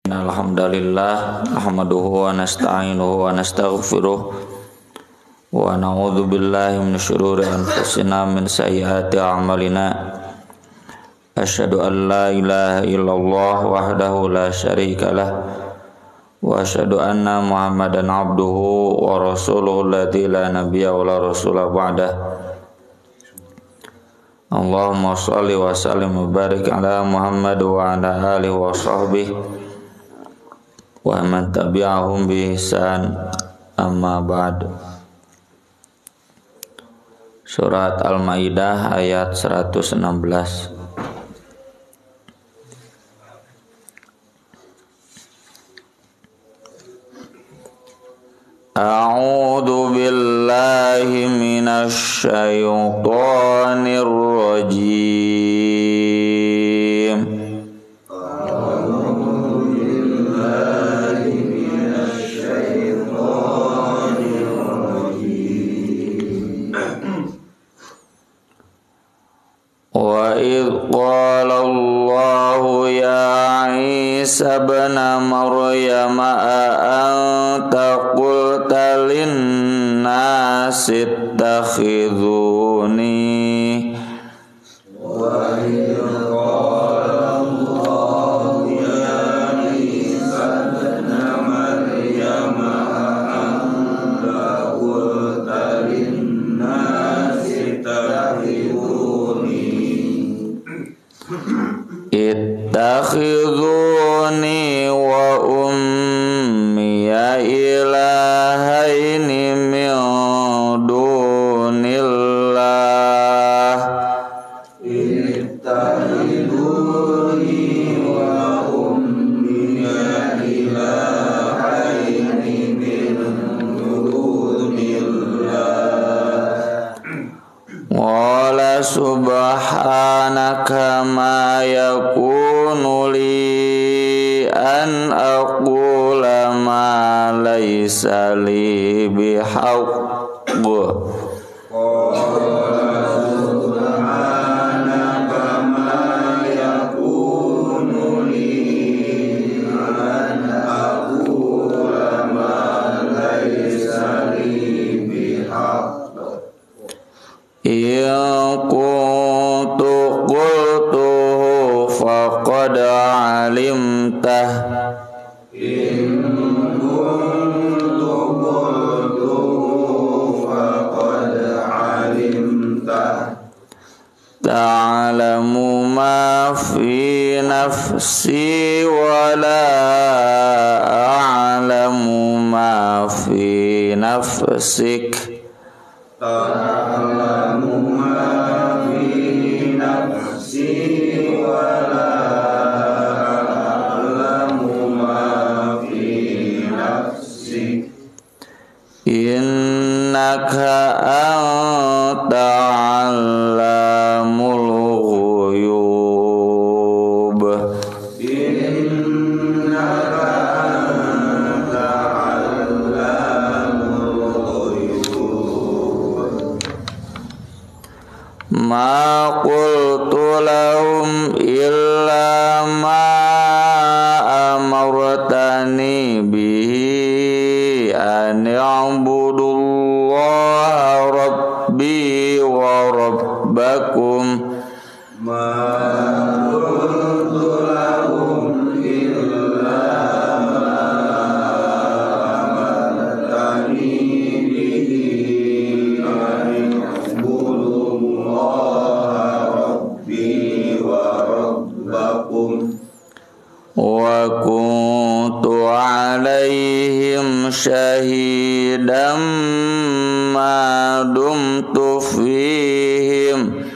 Alhamdulillah nahmaduhu wa nasta'inuhu wa nastaghfiruh wa na'udzu billahi min syururi anfusina min sayyiati a'malina asyhadu an la ilaha illallah wahdahu la syarikalah wa asyhadu anna muhammadan abduhu wa rasuluhu alladzi la nabiyya wa la rasula ba'dah. Allahumma shalli wa sallim wa barik ala Muhammad wa ala alihi wa sahbihi wa man tabi'ahum bi ihsan, amma ba'd. Surat Al-Maidah ayat 116. A'udzu billahi minasy syaithanir rajim. Wa idh qala Allahu ya Isa ibn Maryam anta qulta lin-nasi ittakhidhuni wa idh qala Allahu ya Isa ibn Maryam anta qulta lin-nasi ittakhidhuni wa ummiya ilahaini min dunillah ittakhidhuni wa ummiya ilahaini min dunillah wala subhanaka ma yakunu li an aqula ma laysa li bihaqq faqad alimtah in kuntu qultuhu faqad alimtah ta'lamu ma fi nafsi wa la a'lamu ma fi nafsik ta'lamu ma fi nafsi innaka anta 'allamul ghuyub innaka anta 'allamul ghuyub ma qultu lahum illa ma amartani bihi an ya'budullaha rabbi wa rabbakum ma qultu lahum illa ma amartani bihi an ya'budullaha rabbi wa rabbakum wa kuntu alaihim syahidan ma dumtu fihim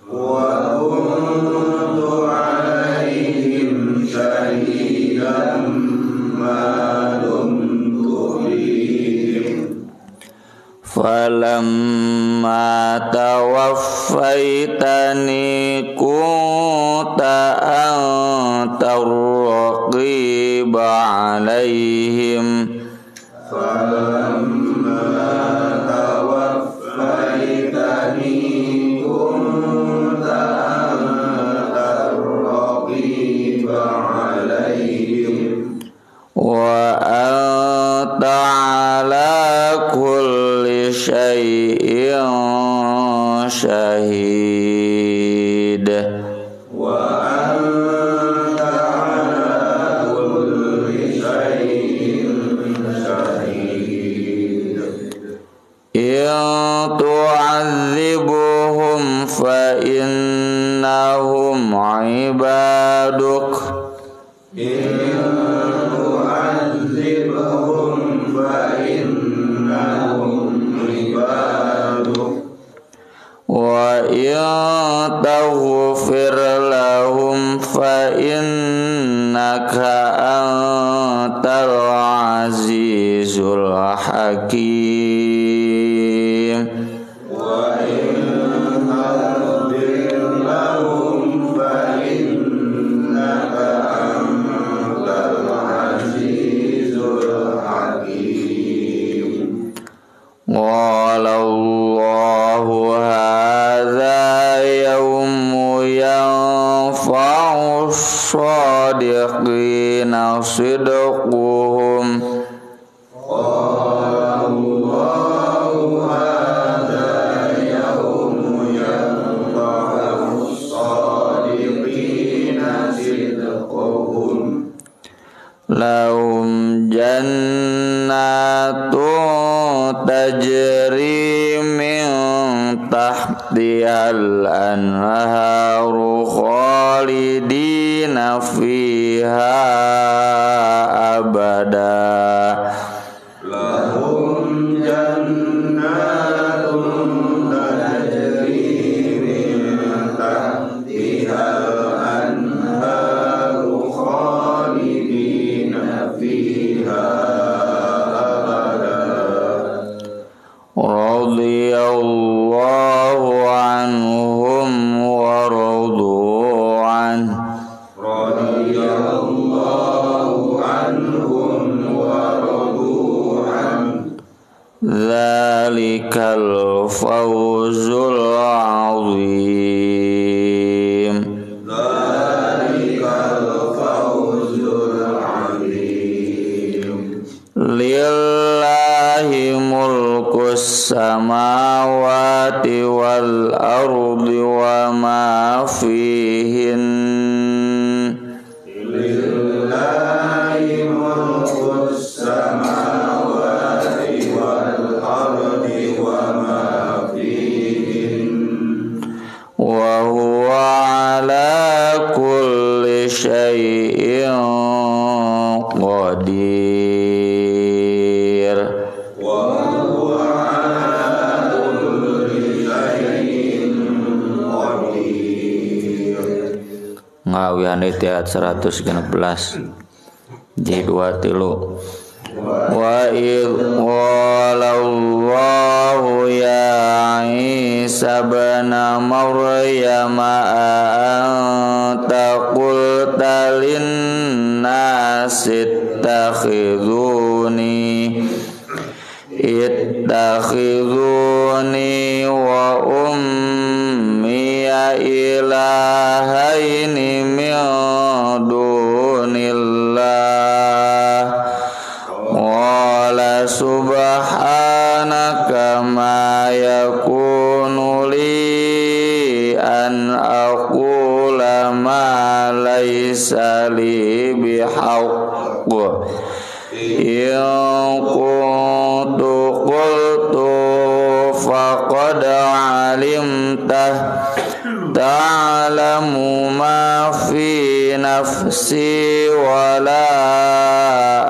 wa kuntu alaihim syahidan ma dumtu fihim falamma tawaffaitani kunta antar raqiba alaihim falamma tawaffaitani kunta antar raqiba alaihim wa anta ala kulli syai'in syahid wa anta ala kulli syai'in syahid in tu'adzibuhum fa innahum ibaduk wa in taghfir lahum fa innaka antal azizul hakim wa in taghfir lahum fa innaka antal azizul hakim wallahu shadiqina sidquhum Allahu hadza yawmu yanfa'u shadiqina sidquhum lahum jannatun tajri min tahtihal anharu khalidina fiha abada lahum jannatun tajri min tahtihal anharu khalidina fiha abada radiyallahu anhum wa radu an radiyallahu anhum wa radu an dzalikal fawzul azim dzalikal fawzul azim lillahi mulkus samawati wal ardi wa ma fihin lillahi mulkus samawati wal ardi wa ma fihin wa huwa ala kulli syai'in qadir ngawian itiat 116 di 23 wa wallahu ya Isa bin Maryam anta qulta lin-nas ittakhiduni wa ummiya ilahaini min dunillah wala subhanaka ma yakunu li an aqula ma laysa li bihaqq in kuntu qultu faqad alimtah ta'lamu ma fi nafsi wa la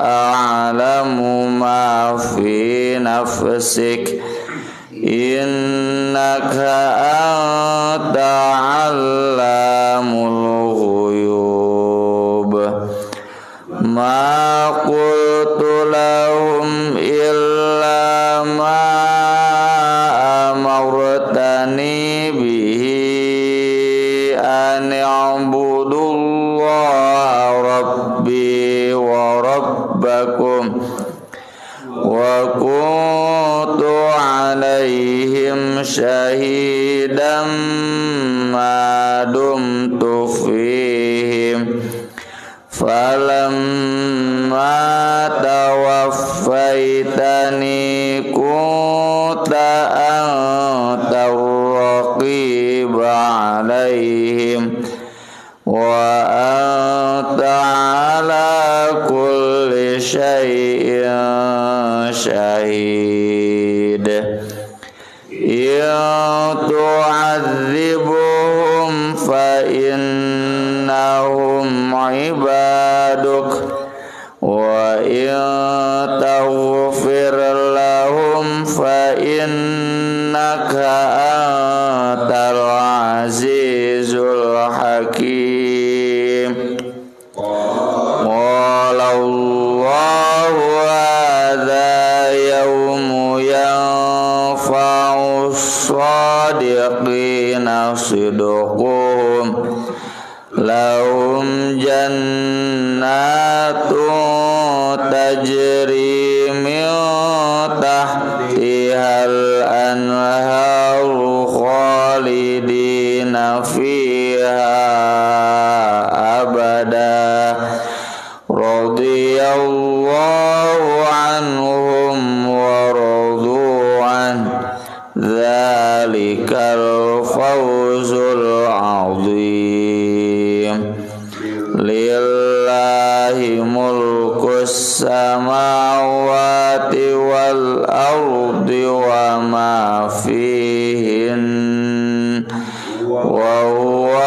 a'lamu ma fi nafsik innaka anta 'allamul ghuyub ma qultu lahum illa ma amartani bihi an i'budullaha rabbi wa rabbakum wa kuntu alaihim syahidan ma dumtu fihim falamma tajri min tahtihal anhar khalidina fiha abada radiyallahu anhum wa radu an dzalikal fawzul azim lillahi mulkus samawati wal ardi wa ma fihin wa huwa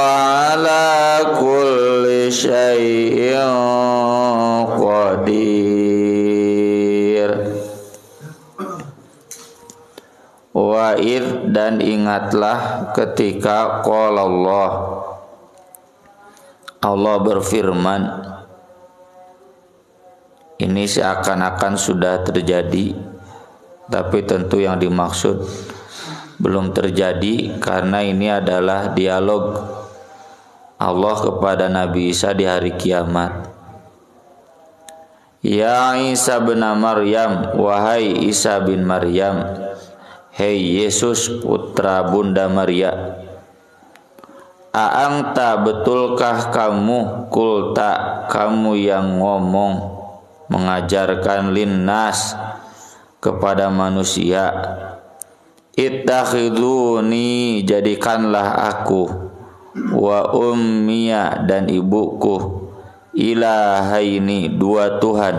ala kulli syai'in qadir. Wa'id dan ingatlah ketika qala Allah berfirman. Ini seakan-akan sudah terjadi, tapi tentu yang dimaksud belum terjadi karena ini adalah dialog Allah kepada Nabi Isa di hari kiamat. Ya Isa bin Maryam, wahai Isa bin Maryam, hei Yesus putra Bunda Maria, aangta betulkah kamu, kulta kamu yang ngomong mengajarkan linnas kepada manusia, ittakhiduni jadikanlah aku, wa ummiya dan ibuku, ilahaini dua Tuhan,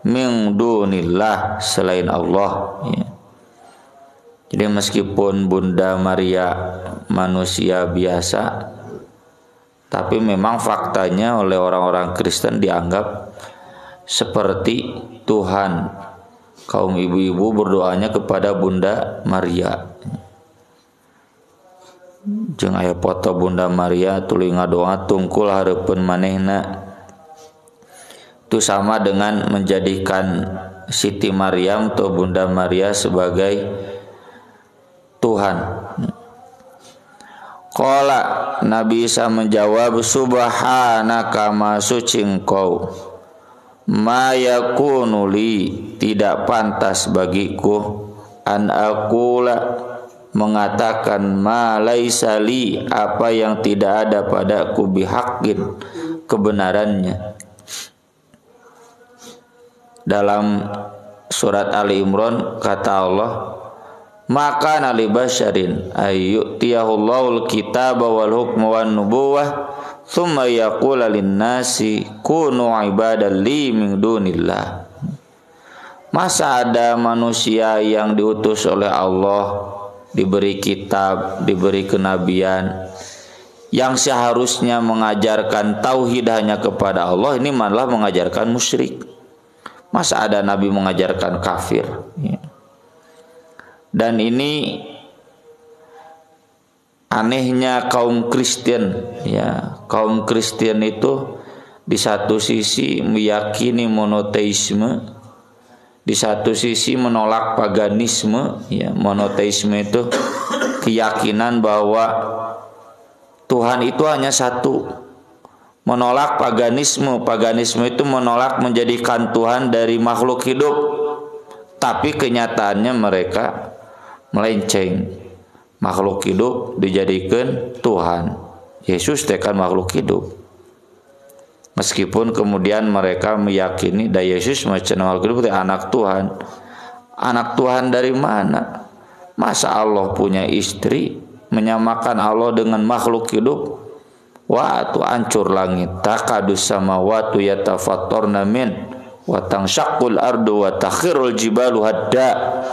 min dunillah selain Allah. Ya. Jadi meskipun Bunda Maria manusia biasa, tapi memang faktanya oleh orang-orang Kristen dianggap seperti Tuhan. Kaum ibu-ibu berdoanya kepada Bunda Maria. Jeung aya foto Bunda Maria tuluy ngadoa tungkul hareupeun manehna. Itu sama dengan menjadikan Siti Maryam atau Bunda Maria sebagai Tuhan. Qala Nabi Isa menjawab, subhanaka ma suci engkau, ma yakunu li tidak pantas bagiku, an aqula mengatakan ma laisa li apa yang tidak ada padaku, bihaqqin kebenarannya. Dalam surat Ali Imran kata Allah, maka nali basyarin ayyutiyahullahu al-kitaba wal hukma wan nubuwah thumma yaqula lin-nasi kunu ibadan li min dunillah. Masa ada manusia yang diutus oleh Allah, diberi kitab, diberi kenabian, yang seharusnya mengajarkan tauhid hanya kepada Allah, ini malah mengajarkan musyrik. Masa ada nabi mengajarkan kafir? Ya. Dan ini anehnya kaum Kristen, ya. Kaum Kristen itu di satu sisi meyakini monoteisme, di satu sisi menolak paganisme, ya. Monoteisme itu keyakinan bahwa Tuhan itu hanya satu. Menolak paganisme, paganisme itu menolak menjadikan Tuhan dari makhluk hidup, tapi kenyataannya mereka melenceng. Makhluk hidup dijadikan Tuhan. Yesus tekan makhluk hidup. Meskipun kemudian mereka meyakini da Yesus macam makhluk hidup itu anak Tuhan. Anak Tuhan dari mana? Masa Allah punya istri, menyamakan Allah dengan makhluk hidup? Wa tu ancur langit, takadus samawati yatafattarna min wa tanshaqqul ardu wa takhirul jibalu hadda.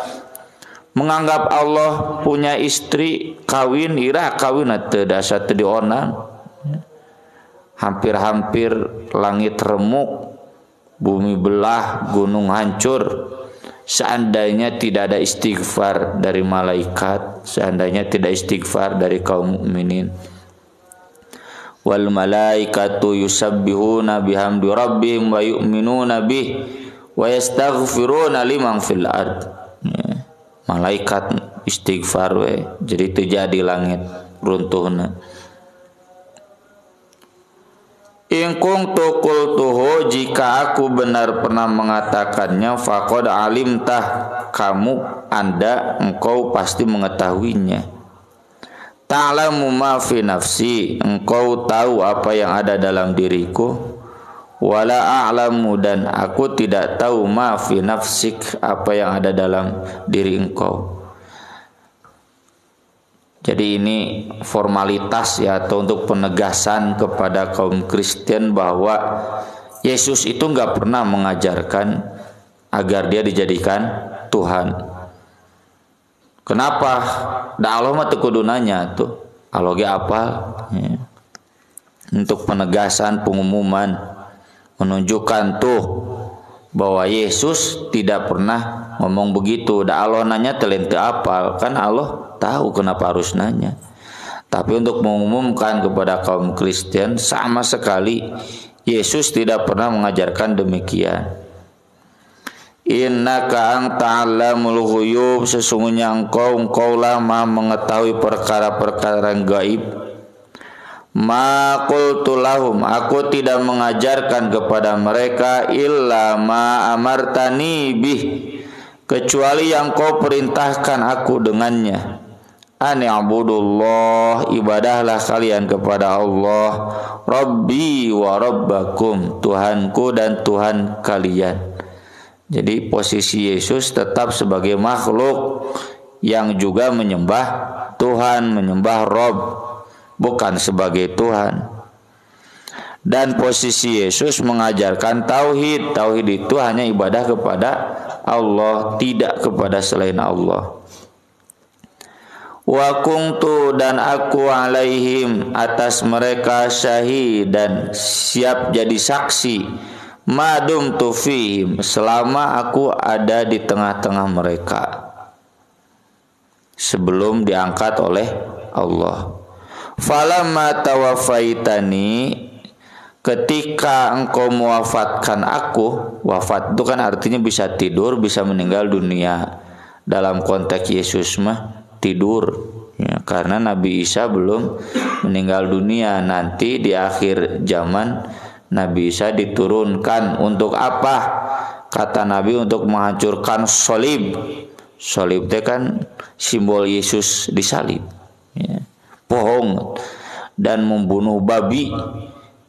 Menganggap Allah punya istri, kawin ira kawin teu dasa teu dionang. Hampir-hampir langit remuk, bumi belah, gunung hancur. Seandainya tidak ada istighfar dari malaikat, seandainya tidak istighfar dari kaum mukminin. Wal malaikatu yusabbihuna bihamdi rabbihim wa yu'minuna bih wa yastaghfiruna liman fil ard. Ya. Malaikat istighfar we, jadi terjadi langit runtuhna. In kuntu qultuhu, jika aku benar pernah mengatakannya, faqad alimtah, engkau pasti mengetahuinya. Ta'lamu ma fi nafsi, engkau tahu apa yang ada dalam diriku. Wala a'lamu, dan aku tidak tahu ma fi nafsik, apa yang ada dalam diri engkau. Jadi ini formalitas ya, atau untuk penegasan kepada kaum Kristen bahwa Yesus itu nggak pernah mengajarkan agar dia dijadikan Tuhan. Kenapa? Da Allah mah teu kudu nanya tuh. Allah ge apa? Ya. Untuk penegasan, pengumuman, menunjukkan tuh bahwa Yesus tidak pernah ngomong begitu. Da Allah nanya telente apal, kan Allah tahu kenapa harus nanya. Tapi untuk mengumumkan kepada kaum Kristen, sama sekali Yesus tidak pernah mengajarkan demikian. Innaka anta 'allamul ghuyub, sesungguhnya engkau lah Maha mengetahui perkara-perkara yang gaib. Ma qultu lahum, aku tidak mengajarkan kepada mereka illa ma amartani bih, kecuali yang kau perintahkan aku dengannya. Ani abudullah, ibadahlah kalian kepada Allah, Rabbi wa Rabbakum, Tuhanku dan Tuhan kalian. Jadi posisi Yesus tetap sebagai makhluk yang juga menyembah Tuhan, menyembah Rabb, bukan sebagai Tuhan. Dan posisi Yesus mengajarkan tauhid. Tauhid itu hanya ibadah kepada Allah, tidak kepada selain Allah. Wa kuntu, dan aku alaihim, atas mereka syahid, dan siap jadi saksi, madum tu fihim, selama aku ada di tengah-tengah mereka, sebelum diangkat oleh Allah. Falamma tawaffaitani, ketika engkau mewafatkan aku. Wafat itu kan artinya bisa tidur, bisa meninggal dunia. Dalam konteks Yesus mah tidur ya, karena Nabi Isa belum meninggal dunia. Nanti di akhir zaman Nabi Isa diturunkan untuk apa? Kata Nabi, untuk menghancurkan salib. Salib itu kan simbol Yesus disalib ya. Bohong dan membunuh babi,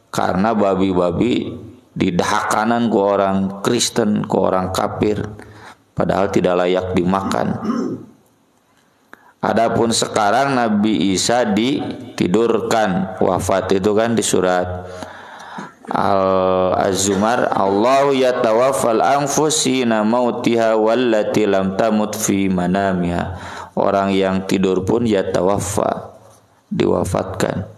karena babi-babi didahak kanan ke orang Kristen, ke orang kafir, padahal tidak layak dimakan. Adapun sekarang Nabi Isa ditidurkan, wafat itu kan di surat Az-Zumar, Allahu yatawaffal anfusina mautiha wallati lam tamut fi manamiha. Orang yang tidur pun yatawaffa, diwafatkan.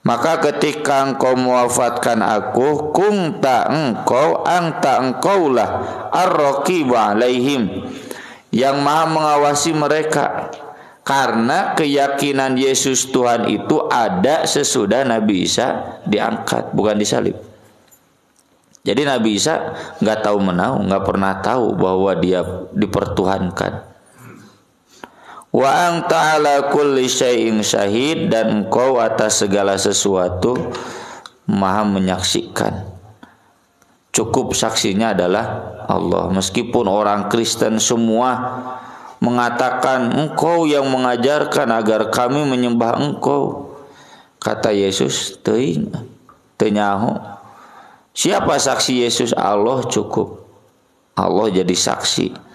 Maka ketika engkau mewafatkan aku, kunta engkau, anta engkaulah ar-raqib alaihim, yang maha mengawasi mereka. Karena keyakinan Yesus Tuhan itu ada sesudah Nabi Isa diangkat, bukan disalib. Jadi Nabi Isa nggak tahu menahu, nggak pernah tahu bahwa dia dipertuhankan. Wa anta ala kulli syai'in syahid, dan engkau atas segala sesuatu maha menyaksikan. Cukup saksinya adalah Allah. Meskipun orang Kristen semua mengatakan engkau yang mengajarkan agar kami menyembah engkau, kata Yesus, teuing nyaho. Siapa saksi Yesus? Allah cukup. Allah jadi saksi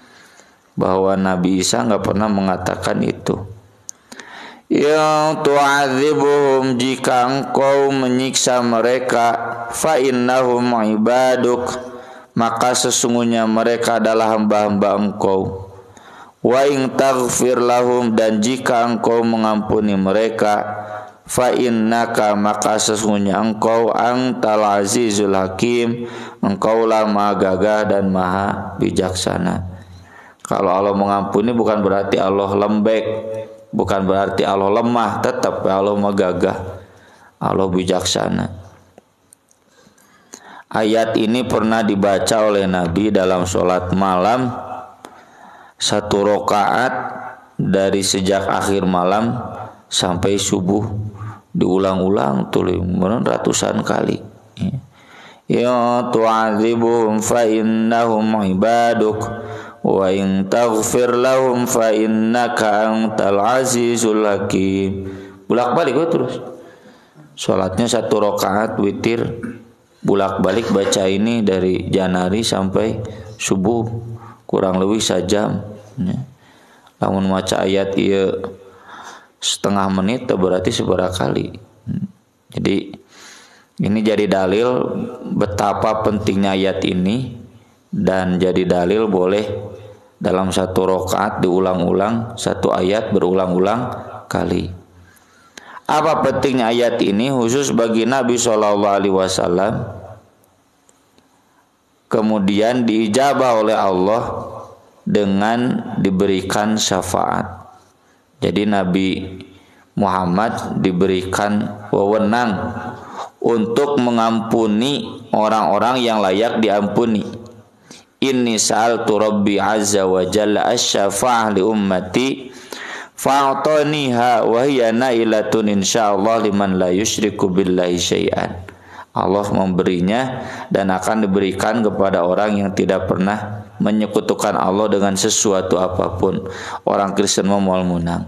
bahwa Nabi Isa nggak pernah mengatakan itu. Yang tu'adzibuhum, jika engkau menyiksa mereka, fa innahum ibaduk, maka sesungguhnya mereka adalah hamba-hamba engkau. Wa in taghfir lahum, dan jika engkau mengampuni mereka, fa innaka, maka sesungguhnya engkau antal azizul hakim, engkaulah maha gagah dan maha bijaksana. Kalau Allah mengampuni bukan berarti Allah lembek, bukan berarti Allah lemah, tetap Allah maha gagah, Allah bijaksana. Ayat ini pernah dibaca oleh Nabi dalam sholat malam, 1 rakaat dari sejak akhir malam sampai subuh, diulang-ulang tuh ratusan kali. ya tu'adzibuhum fa innahum ibaduk wa in taghfir lahum fa innaka antal azizul hakim. Bolak-balik terus. Salatnya 1 rakaat witir, bolak-balik baca ini dari janari sampai subuh, kurang lebih sajam. Lamun maca ayat ieu setengah menit berarti seberapa kali. Jadi ini jadi dalil betapa pentingnya ayat ini, dan jadi dalil boleh dalam 1 rakaat diulang-ulang 1 ayat berulang-ulang kali. Apa pentingnya ayat ini khusus bagi Nabi SAW? Kemudian diijabah oleh Allah dengan diberikan syafaat. Jadi Nabi Muhammad diberikan wewenang untuk mengampuni orang-orang yang layak diampuni. Inni sa'altu Rabbi azza wa jalla asy-syafa'ah li ummati fa'ataniha wa hiya nailatun insyaallah liman la yusyriku billahi syai'an. Allah memberinya dan akan diberikan kepada orang yang tidak pernah menyekutukan Allah dengan sesuatu apapun. Orang Kristen mau menang.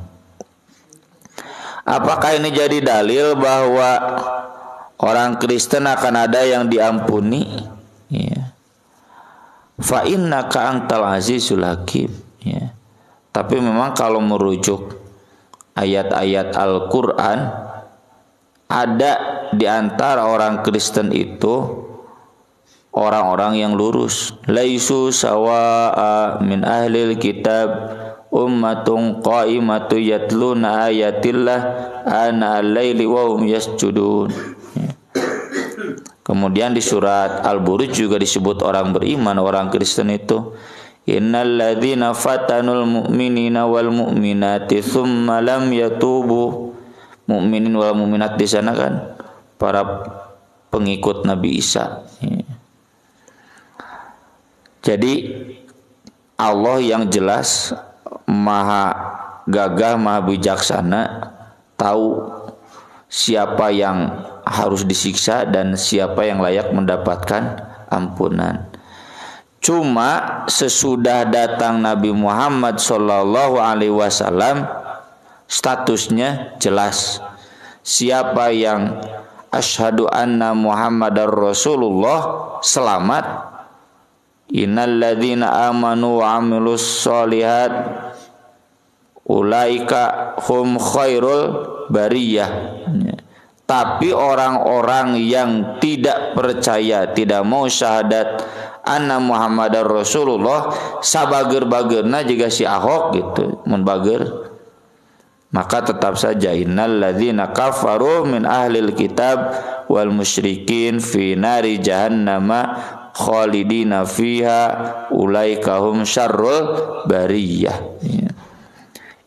Apakah ini jadi dalil bahwa orang Kristen akan ada yang diampuni? Ya. Fa innaka antal azizul hakim. Ya. Tapi memang kalau merujuk ayat-ayat Al-Quran, ada di antara orang Kristen itu orang-orang yang lurus. Laisu sawa'a min ahlil kitab ummatun qa'imatu yatluna ayatillah ana al-laili wa hum yasjudun. Kemudian di surat Al-Buruj juga disebut orang beriman, orang Kristen itu innal ladzina fatanul mu'minina wal mu'minati tsumma lam yatubu. Mukminin wal mu'minat di sana kan para pengikut Nabi Isa. Jadi Allah yang jelas maha gagah, maha bijaksana, tahu siapa yang harus disiksa dan siapa yang layak mendapatkan ampunan. Cuma sesudah datang Nabi Muhammad SAW, statusnya jelas. Siapa yang asyhadu anna Muhammadar Rasulullah selamat. Innal ladzina amanu wa amilus sholihat ulaika hum khairul bariyah. Tapi orang-orang yang tidak percaya, tidak mau syahadat anna Muhammadar Rasulullah, sabager-bagerna juga si Ahok gitu, mun bager, maka tetap saja innal ladzina kafaru min ahlil kitab wal musyrikin fi nari jahannama khalidina fiha ulaika hum syarrul bariyah.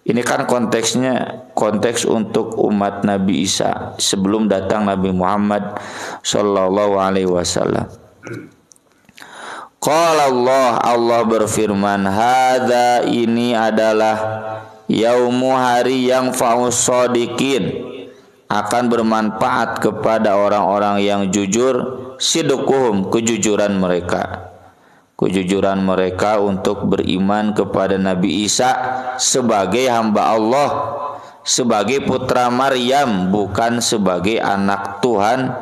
Ini kan konteksnya konteks untuk umat Nabi Isa sebelum datang Nabi Muhammad sallallahu alaihi wasallam. Qala Allah berfirman, hadza ini adalah yaumu hari yang faus shodiqin, akan bermanfaat kepada orang-orang yang jujur, sidquhum kejujuran mereka. Kejujuran mereka untuk beriman kepada Nabi Isa sebagai hamba Allah, sebagai putra Maryam, bukan sebagai anak Tuhan,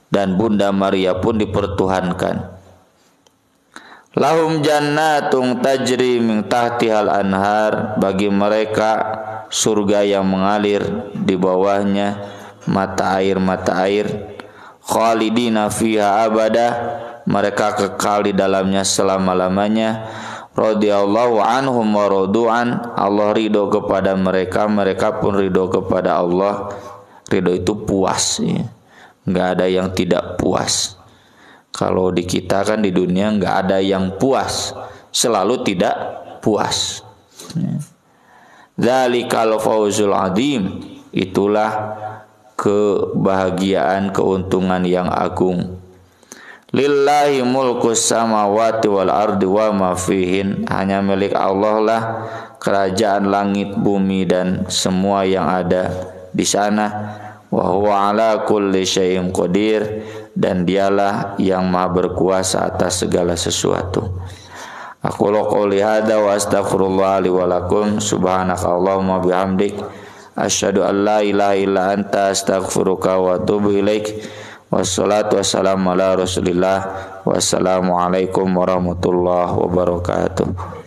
dan Bunda Maria pun dipertuhankan. Lahum jannatun tajri min tahtihal anhar, bagi mereka surga yang mengalir di bawahnya mata air, khalidina fiha abada, mereka kekal di dalamnya selama-lamanya. Radhiyallahu anhum wa radu'an, Allah ridho kepada mereka, mereka pun ridho kepada Allah. Ridho itu puas, ya. Nggak ada yang tidak puas. Kalau di kita kan di dunia nggak ada yang puas, selalu tidak puas. Dzalikal fawzul adzim, itulah kebahagiaan, keuntungan yang agung. Lillahi mulkus samawati wal ardi wa ma fihin, hanya milik Allah lah kerajaan langit bumi dan semua yang ada di sana. Wa huwa ala kulli syai'in qadir, dan dialah yang maha berkuasa atas segala sesuatu. Aku qouli hada wa astaghfirullah li wa lakum subhanaka Allahumma bihamdik asyhadu an la ilaha illa anta astaghfiruka wa atubu ilaik. Wassalatu wassalamu ala Rasulillah. Wassalamualaikum warahmatullahi wabarakatuh.